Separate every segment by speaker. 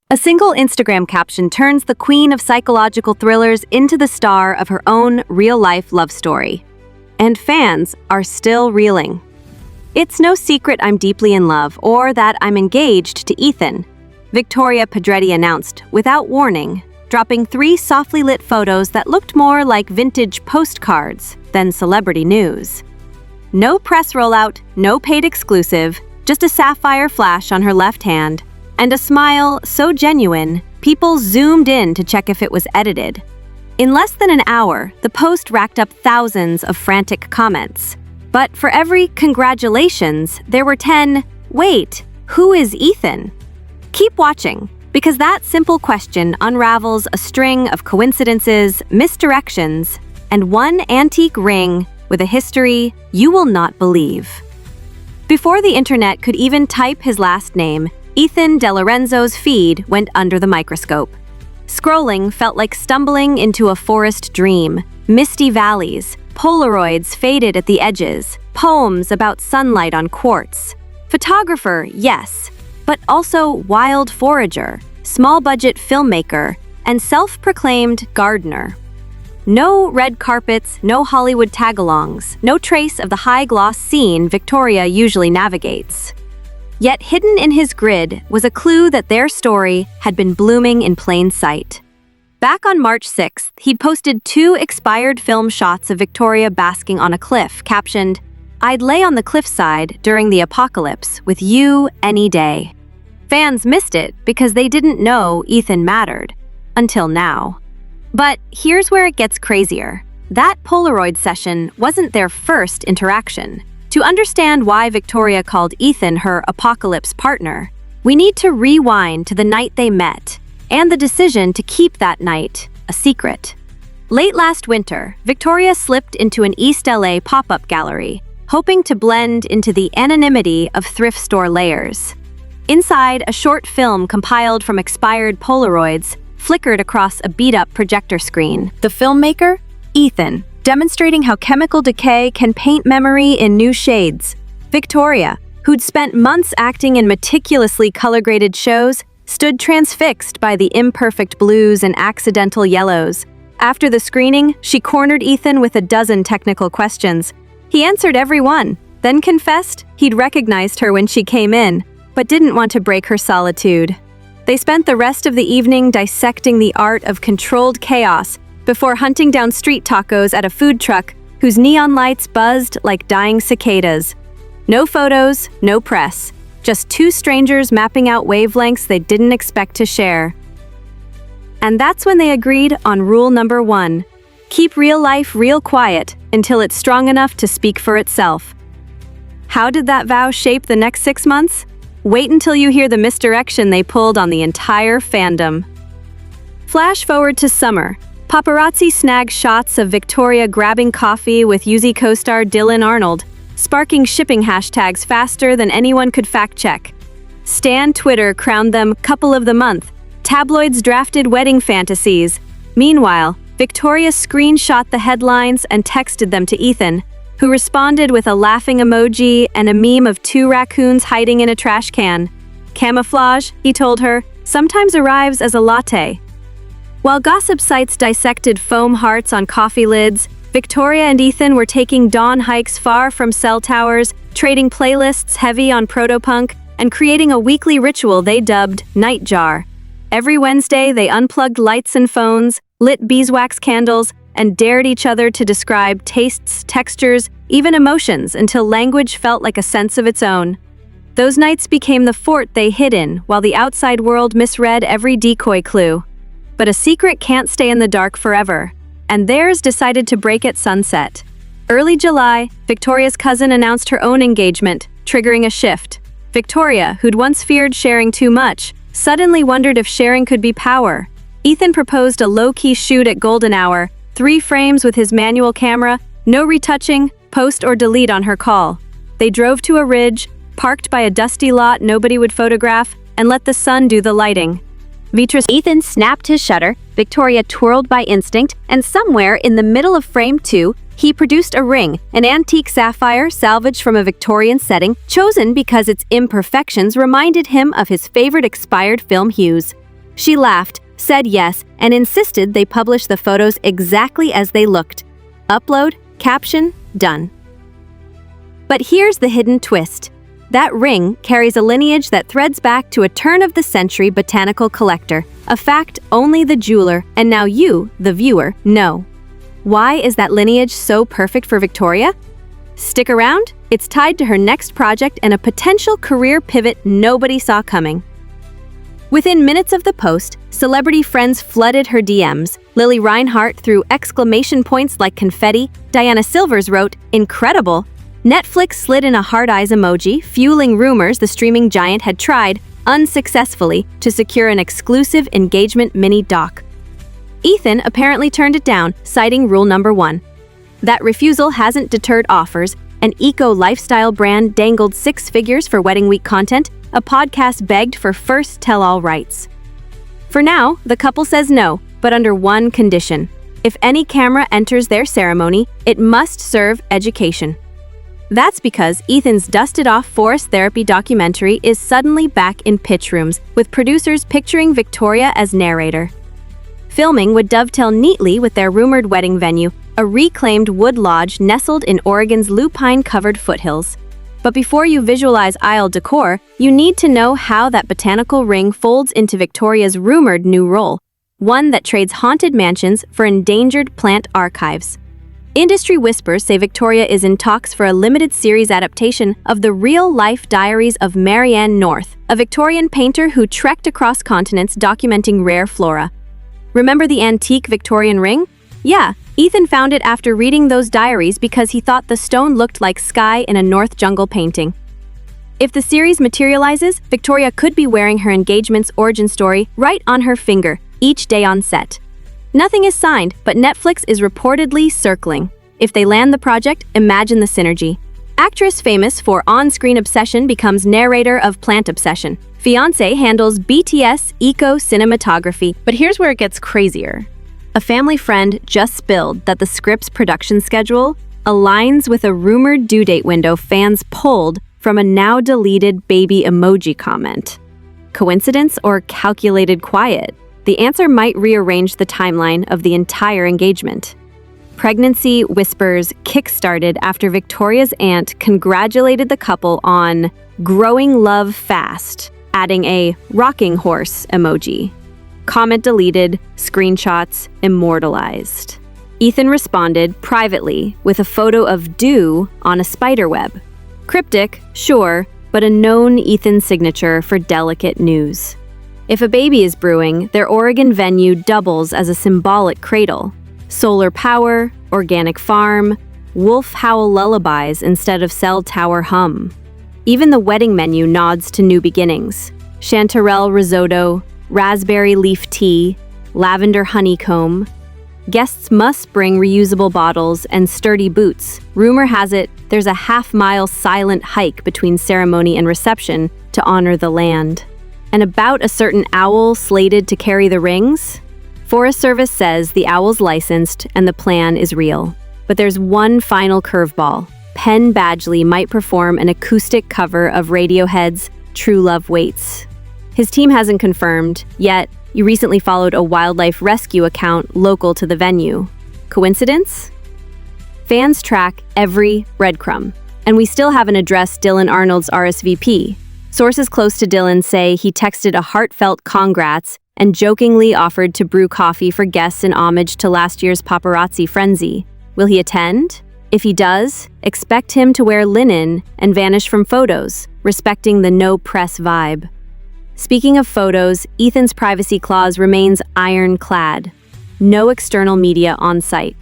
Speaker 1: A single Instagram caption turns the queen of psychological thrillers into the star of her own real-life love story. And fans are still reeling. It's no secret I'm deeply in love or that I'm engaged to Ethan, Victoria Pedretti announced without warning, dropping 3 softly lit photos that looked more like vintage postcards than celebrity news. No press rollout, no paid exclusive, just a sapphire flash on her left hand, and a smile so genuine, people zoomed in to check if it was edited. In less than an hour, the post racked up thousands of frantic comments. But for every "congratulations," there were 10, "Wait, who is Ethan?" Keep watching, because that simple question unravels a string of coincidences, misdirections, and one antique ring with a history you will not believe. Before the internet could even type his last name, Ethan DeLorenzo's feed went under the microscope. Scrolling felt like stumbling into a forest dream. Misty valleys, Polaroids faded at the edges, poems about sunlight on quartz. Photographer, yes, but also wild forager, small-budget filmmaker, and self-proclaimed gardener. No red carpets, no Hollywood tagalongs, no trace of the high-gloss scene Victoria usually navigates. Yet hidden in his grid was a clue that their story had been blooming in plain sight. Back on March 6th, he'd posted 2 expired film shots of Victoria basking on a cliff, captioned, "I'd lay on the cliffside during the apocalypse with you any day." Fans missed it because they didn't know Ethan mattered. Until now. But here's where it gets crazier. That Polaroid session wasn't their first interaction. To understand why Victoria called Ethan her apocalypse partner, we need to rewind to the night they met, and the decision to keep that night a secret. Late last winter, Victoria slipped into an East LA pop-up gallery, hoping to blend into the anonymity of thrift store layers. Inside, a short film compiled from expired Polaroids flickered across a beat-up projector screen. The filmmaker? Ethan, demonstrating how chemical decay can paint memory in new shades. Victoria, who'd spent months acting in meticulously color-graded shows, stood transfixed by the imperfect blues and accidental yellows. After the screening, she cornered Ethan with a dozen technical questions. He answered every one, then confessed he'd recognized her when she came in, but didn't want to break her solitude. They spent the rest of the evening dissecting the art of controlled chaos before hunting down street tacos at a food truck whose neon lights buzzed like dying cicadas. No photos, no press. Just 2 strangers mapping out wavelengths they didn't expect to share. And that's when they agreed on rule number 1. Keep real life real quiet until it's strong enough to speak for itself. How did that vow shape the next 6 months? Wait until you hear the misdirection they pulled on the entire fandom. Flash forward to summer. Paparazzi snagged shots of Victoria grabbing coffee with Yuzi co-star Dylan Arnold, sparking shipping hashtags faster than anyone could fact-check. Stan Twitter crowned them Couple of the Month. Tabloids drafted wedding fantasies. Meanwhile, Victoria screenshot the headlines and texted them to Ethan, who responded with a laughing emoji and a meme of 2 raccoons hiding in a trash can. Camouflage, he told her, sometimes arrives as a latte. While gossip sites dissected foam hearts on coffee lids, Victoria and Ethan were taking dawn hikes far from cell towers, trading playlists heavy on proto-punk, and creating a weekly ritual they dubbed Night Jar. Every Wednesday, they unplugged lights and phones, lit beeswax candles, and dared each other to describe tastes, textures, even emotions until language felt like a sense of its own. Those nights became the fort they hid in, while the outside world misread every decoy clue. But a secret can't stay in the dark forever, and theirs decided to break at sunset. Early July, Victoria's cousin announced her own engagement, triggering a shift. Victoria, who'd once feared sharing too much, suddenly wondered if sharing could be power. Ethan proposed a low-key shoot at golden hour, 3 frames with his manual camera, no retouching, post or delete on her call. They drove to a ridge, parked by a dusty lot nobody would photograph, and let the sun do the lighting. Ethan snapped his shutter, Victoria twirled by instinct, and somewhere in the middle of frame 2, he produced a ring, an antique sapphire salvaged from a Victorian setting, chosen because its imperfections reminded him of his favorite expired film hues. She laughed, said yes, and insisted they publish the photos exactly as they looked. Upload, caption, done. But here's the hidden twist. That ring carries a lineage that threads back to a turn-of-the-century botanical collector, a fact only the jeweler, and now you, the viewer, know. Why is that lineage so perfect for Victoria? Stick around, it's tied to her next project and a potential career pivot nobody saw coming. Within minutes of the post, celebrity friends flooded her DMs. Lily Reinhart threw exclamation points like confetti. Diana Silvers wrote, "Incredible." Netflix slid in a heart eyes emoji, fueling rumors the streaming giant had tried, unsuccessfully, to secure an exclusive engagement mini-doc. Ethan apparently turned it down, citing rule number 1. That refusal hasn't deterred offers. An eco-lifestyle brand dangled 6 figures for wedding week content. A podcast begged for first tell-all rights. For now, the couple says no, but under one condition. If any camera enters their ceremony, it must serve education. That's because Ethan's dusted-off forest therapy documentary is suddenly back in pitch rooms, with producers picturing Victoria as narrator. Filming would dovetail neatly with their rumored wedding venue, a reclaimed wood lodge nestled in Oregon's lupine-covered foothills. But before you visualize aisle decor, you need to know how that botanical ring folds into Victoria's rumored new role, one that trades haunted mansions for endangered plant archives. Industry whispers say Victoria is in talks for a limited series adaptation of the real-life diaries of Marianne North, a Victorian painter who trekked across continents documenting rare flora. Remember the antique Victorian ring? Yeah, Ethan found it after reading those diaries because he thought the stone looked like sky in a North Jungle painting. If the series materializes, Victoria could be wearing her engagement's origin story right on her finger, each day on set. Nothing is signed, but Netflix is reportedly circling. If they land the project, imagine the synergy. Actress famous for on-screen obsession becomes narrator of plant obsession. Fiancé handles BTS eco-cinematography. But here's where it gets crazier. A family friend just spilled that the script's production schedule aligns with a rumored due date window fans pulled from a now-deleted baby emoji comment. Coincidence or calculated quiet? The answer might rearrange the timeline of the entire engagement. Pregnancy whispers kick-started after Victoria's aunt congratulated the couple on growing love fast, adding a rocking horse emoji. Comment deleted, screenshots immortalized. Ethan responded privately with a photo of dew on a spiderweb. Cryptic, sure, but a known Ethan signature for delicate news. If a baby is brewing, their Oregon venue doubles as a symbolic cradle. Solar power, organic farm, wolf howl lullabies instead of cell tower hum. Even the wedding menu nods to new beginnings. Chanterelle risotto, raspberry leaf tea, lavender honeycomb. Guests must bring reusable bottles and sturdy boots. Rumor has it there's a half-mile silent hike between ceremony and reception to honor the land. And about a certain owl slated to carry the rings? Forest Service says the owl's licensed and the plan is real. But there's one final curveball. Penn Badgley might perform an acoustic cover of Radiohead's True Love Waits. His team hasn't confirmed, yet you recently followed a wildlife rescue account local to the venue. Coincidence? Fans track every breadcrumb, and we still haven't addressed Dylan Arnold's RSVP. Sources close to Dylan say he texted a heartfelt congrats and jokingly offered to brew coffee for guests in homage to last year's paparazzi frenzy. Will he attend? If he does, expect him to wear linen and vanish from photos, respecting the no-press vibe. Speaking of photos, Ethan's privacy clause remains ironclad. No external media on site.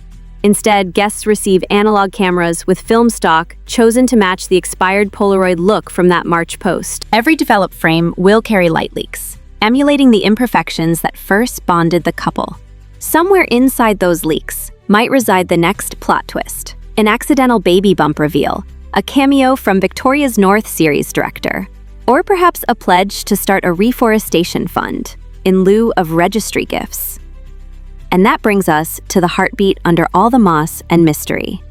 Speaker 1: Instead, guests receive analog cameras with film stock chosen to match the expired Polaroid look from that March post. Every developed frame will carry light leaks, emulating the imperfections that first bonded the couple. Somewhere inside those leaks might reside the next plot twist, an accidental baby bump reveal, a cameo from Victoria's North series director, or perhaps a pledge to start a reforestation fund in lieu of registry gifts. And that brings us to the heartbeat under all the moss and mystery.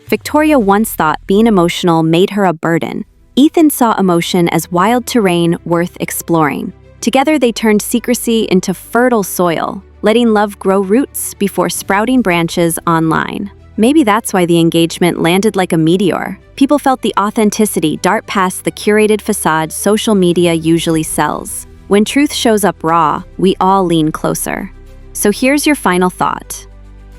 Speaker 1: Victoria once thought being emotional made her a burden. Ethan saw emotion as wild terrain worth exploring. Together, they turned secrecy into fertile soil, letting love grow roots before sprouting branches online. Maybe that's why the engagement landed like a meteor. People felt the authenticity dart past the curated facade social media usually sells. When truth shows up raw, we all lean closer. So here's your final thought.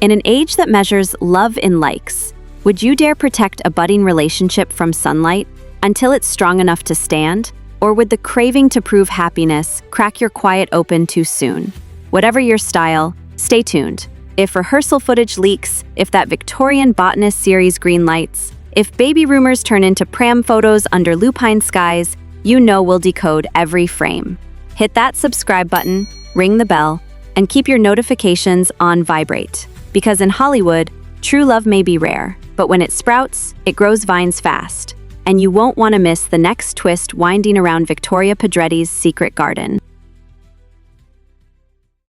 Speaker 1: In an age that measures love in likes, would you dare protect a budding relationship from sunlight until it's strong enough to stand? Or would the craving to prove happiness crack your quiet open too soon? Whatever your style, stay tuned. If rehearsal footage leaks, if that Victorian botanist series greenlights, if baby rumors turn into pram photos under lupine skies, you know we'll decode every frame. Hit that subscribe button, ring the bell, and keep your notifications on vibrate. Because in Hollywood, true love may be rare, but when it sprouts, it grows vines fast. And you won't want to miss the next twist winding around Victoria Pedretti's secret garden.